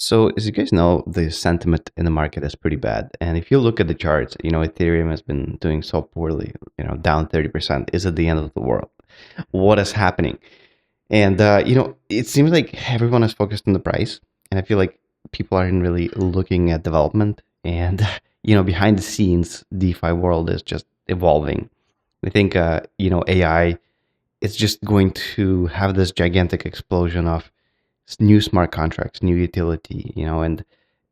So as you guys know, the sentiment in the market is pretty bad. And if you look at the charts, Ethereum has been doing so poorly, down 30%. Is it the end of the world? What is happening? And, it seems like everyone is focused on the price. And I feel like people aren't really looking at development. And, behind the scenes, DeFi world is just evolving. I think, AI is just going to have this gigantic explosion of new smart contracts, new utility, and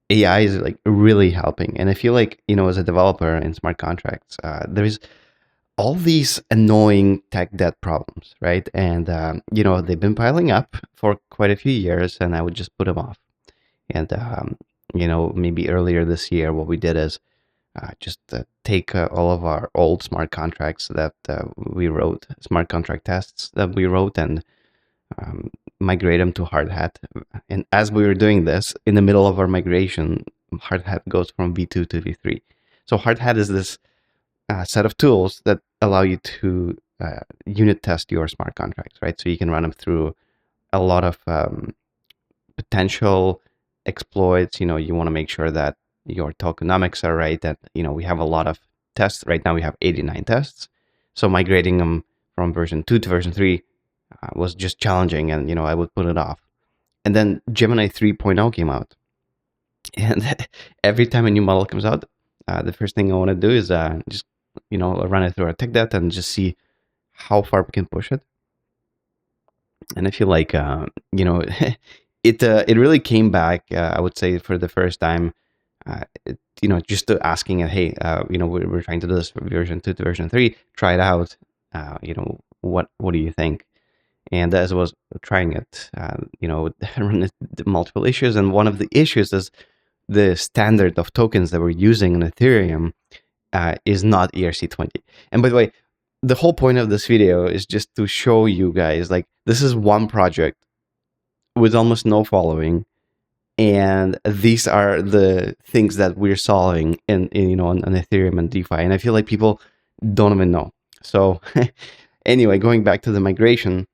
AI is like really helping. And I feel like, as a developer in smart contracts, there's all these annoying tech debt problems, right? And, they've been piling up for quite a few years, and I would just put them off. And, maybe earlier this year, what we did is just take all of our old smart contracts that we wrote, smart contract tests that we wrote, and migrate them to HardHat. And as we were doing this, in the middle of our migration, HardHat goes from V2 to V3. So HardHat is this set of tools that allow you to unit test your smart contracts, right? So you can run them through a lot of potential exploits. You want to make sure that your tokenomics are right, that, we have a lot of tests. Right now we have 89 tests. So migrating them from version 2 to version 3 was just challenging, and I would put it off. And then Gemini 3.0 came out, and every time a new model comes out, the first thing I want to do is just run it through our tech data and just see how far we can push it. And I feel like it really came back. I would say for the first time, just asking it, hey, we're trying to do this from version 2 to version 3. Try it out. What do you think? And as I was trying it, run multiple issues. And one of the issues is the standard of tokens that we're using in Ethereum is not ERC20. And by the way, the whole point of this video is just to show you guys, like, this is one project with almost no following. And these are the things that we're solving on Ethereum and DeFi. And I feel like people don't even know. So anyway, going back to the migration,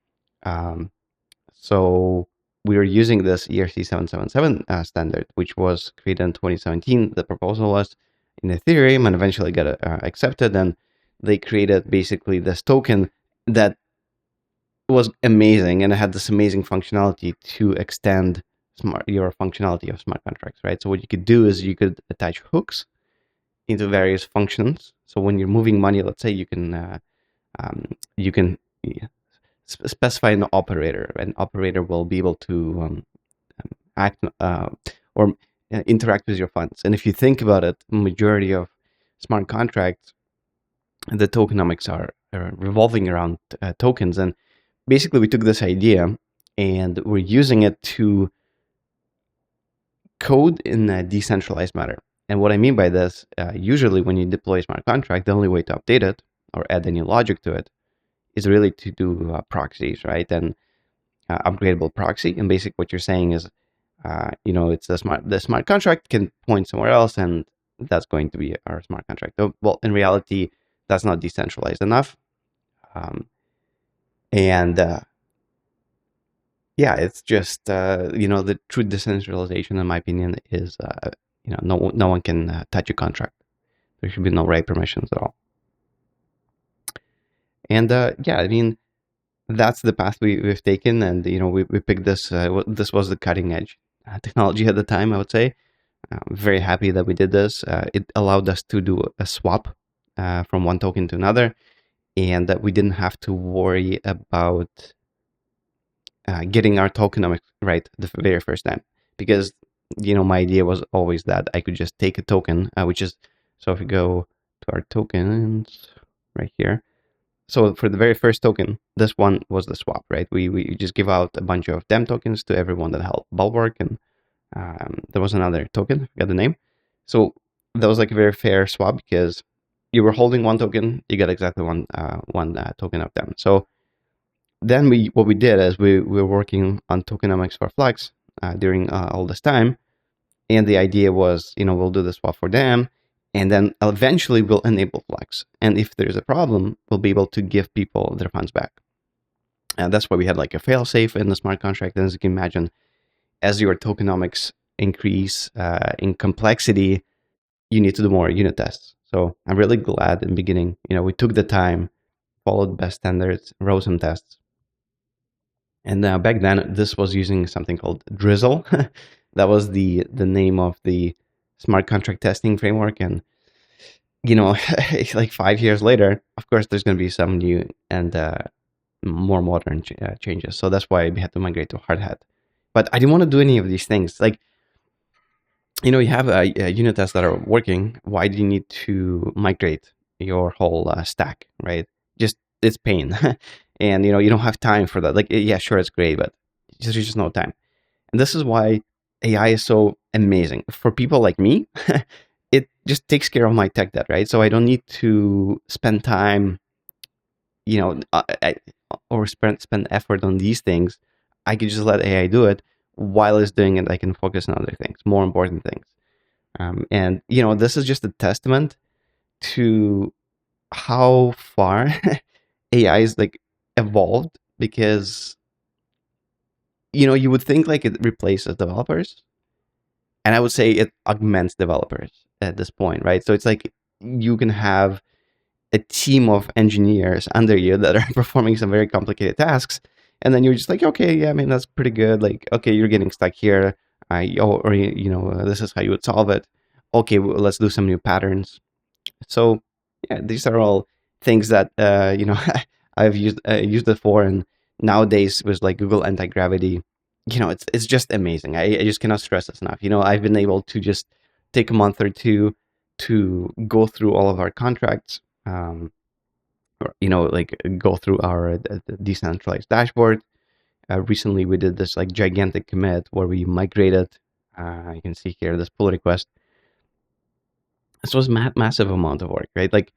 so we were using this ERC777 standard, which was created in 2017. The proposal was in Ethereum and eventually got accepted. And they created basically this token that was amazing, and it had this amazing functionality to extend your functionality of smart contracts, right? So what you could do is you could attach hooks into various functions. So when you're moving money, let's say you can specify an operator. An operator will be able to act or interact with your funds. And if you think about it, majority of smart contracts, the tokenomics are revolving around tokens. And basically, we took this idea and we're using it to code in a decentralized manner. And what I mean by this, usually when you deploy a smart contract, the only way to update it or add any logic to it is really to do proxies, right? And upgradeable proxy. And basically what you're saying is, it's the smart contract can point somewhere else, and that's going to be our smart contract. Well, in reality, that's not decentralized enough. It's just, the true decentralization, in my opinion, is, no one can touch a contract. There should be no write permissions at all. And that's the path we've taken. And, we picked this. This was the cutting edge technology at the time, I would say. I'm very happy that we did this. It allowed us to do a swap from one token to another, and that we didn't have to worry about getting our tokenomics right the very first time. Because, my idea was always that I could just take a token, which is, so if we go to our tokens right here. So for the very first token, this one was the swap, right? We just give out a bunch of DEM tokens to everyone that held Bulwark, and there was another token, I forgot the name. So that was like a very fair swap, because you were holding one token, you got exactly one token of them. So then what we did is we were working on tokenomics for FLUX during all this time, and the idea was, we'll do the swap for them, and then eventually we'll enable FLUX. And if there's a problem, we'll be able to give people their funds back. And that's why we had like a fail-safe in the smart contract. And as you can imagine, as your tokenomics increase in complexity, you need to do more unit tests. So I'm really glad in the beginning, we took the time, followed best standards, wrote some tests. And back then, this was using something called Drizzle. That was the name of the smart contract testing framework. And, like 5 years later, of course, there's going to be some new and more modern changes. So that's why we had to migrate to HardHat. But I didn't want to do any of these things. Like, you have unit tests that are working. Why do you need to migrate your whole stack, right? Just it's pain. And, you don't have time for that. Like, yeah, sure, it's great, but there's just no time. And this is why AI is so amazing. For people like me, it just takes care of my tech debt, right? So I don't need to spend time, or spend effort on these things. I can just let AI do it. While it's doing it, I can focus on other things, more important things. And, this is just a testament to how far AI is like evolved, because, you would think like it replaces developers. And I would say it augments developers at this point, right? So it's like you can have a team of engineers under you that are performing some very complicated tasks. And then you're just like, okay, yeah, I mean, that's pretty good. Like, okay, you're getting stuck here. This is how you would solve it. Okay, well, let's do some new patterns. So, yeah, these are all things that, I've used before. And nowadays with like Google anti-gravity, it's just amazing. I just cannot stress this enough. I've been able to just take a month or two to go through all of our contracts, like go through our decentralized dashboard. Recently, we did this like gigantic commit where we migrated. You can see here this pull request. This was massive amount of work, right? Like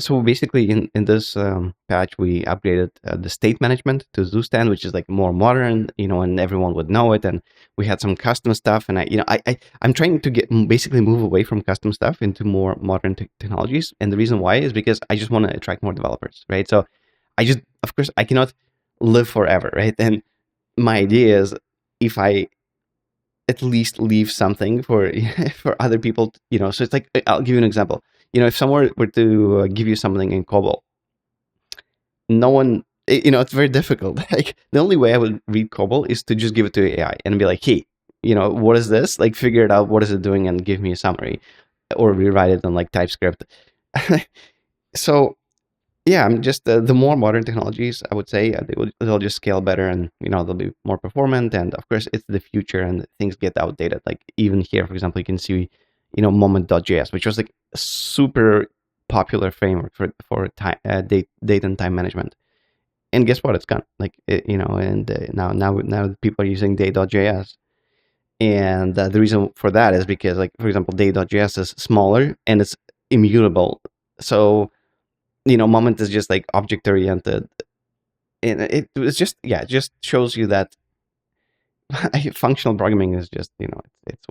so basically in this patch we upgraded the state management to Zustand, which is like more modern, and everyone would know it. And we had some custom stuff, and I'm trying to basically move away from custom stuff into more modern technologies. And the reason why is because I just want to attract more developers, right? So of course I cannot live forever, right? And my idea is, if I at least leave something for for other people, so it's like, I'll give you an example. If someone were to give you something in COBOL, no one, it's very difficult. Like, the only way I would read COBOL is to just give it to AI and be like, hey, what is this? Like, figure it out, what is it doing, and give me a summary, or rewrite it on like TypeScript. So yeah, I'm just the more modern technologies, I would say, they'll just scale better, and they'll be more performant. And of course, it's the future, and things get outdated. Like, even here, for example, you can see, Moment.js, which was like a super popular framework for time, date and time management. And guess what? It's gone. Like, and now people are using Day.js. And the reason for that is because, like, for example, Day.js is smaller and it's immutable. So Moment is just like object oriented, and it's just, it just shows you that functional programming is just, it's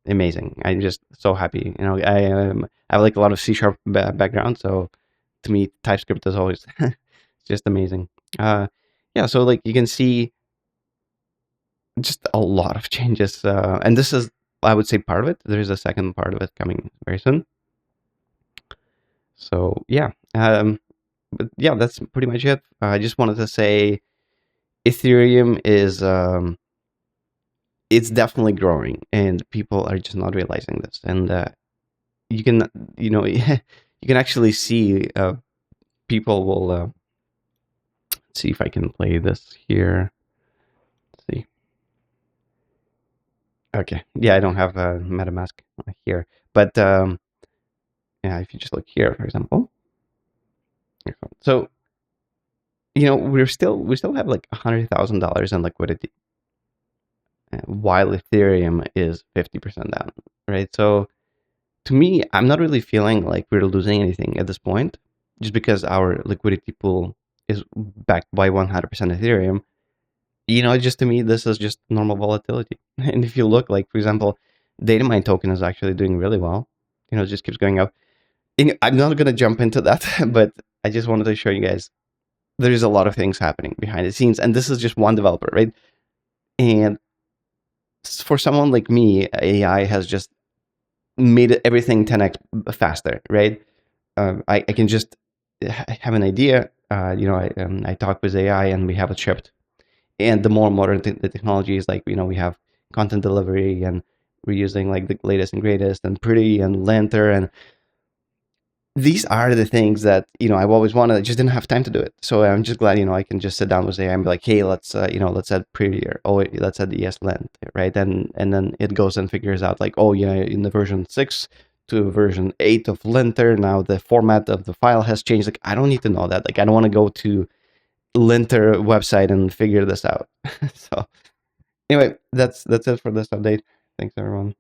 amazing. I'm just so happy. I have like a lot of C# background, so to me TypeScript is always just amazing. Yeah, so like you can see just a lot of changes, and this is, I would say, part of it. There is a second part of it coming very soon. So yeah, but yeah, that's pretty much it. I just wanted to say Ethereum is it's definitely growing, and people are just not realizing this. And you can you can actually see people will let's see if I can play this here. Let's see. Okay, yeah, I don't have a MetaMask here, but yeah, if you just look here, for example. So we still have like $100,000 in liquidity, while Ethereum is 50% down, right? So to me, I'm not really feeling like we're losing anything at this point, just because our liquidity pool is backed by 100% Ethereum. Just to me, this is just normal volatility. And if you look, like, for example, Datamine token is actually doing really well. It just keeps going up. And I'm not going to jump into that, but I just wanted to show you guys there's a lot of things happening behind the scenes. And this is just one developer, right? And for someone like me, AI has just made everything 10x faster, right? I can just have an idea. I talk with AI and we have it shipped. And the more modern the technology is, like, we have content delivery, and we're using like the latest and greatest and pretty and Lantern, and these are the things that I've always wanted. I just didn't have time to do it. So I'm just glad I can just sit down with AI and be like, hey, let's add prettier. Oh, wait, let's add the length, right? And then it goes and figures out like, oh yeah, in the version 6 to version 8 of Linter, now the format of the file has changed. Like, I don't need to know that. Like, I don't want to go to Linter website and figure this out. So anyway, that's it for this update. Thanks everyone.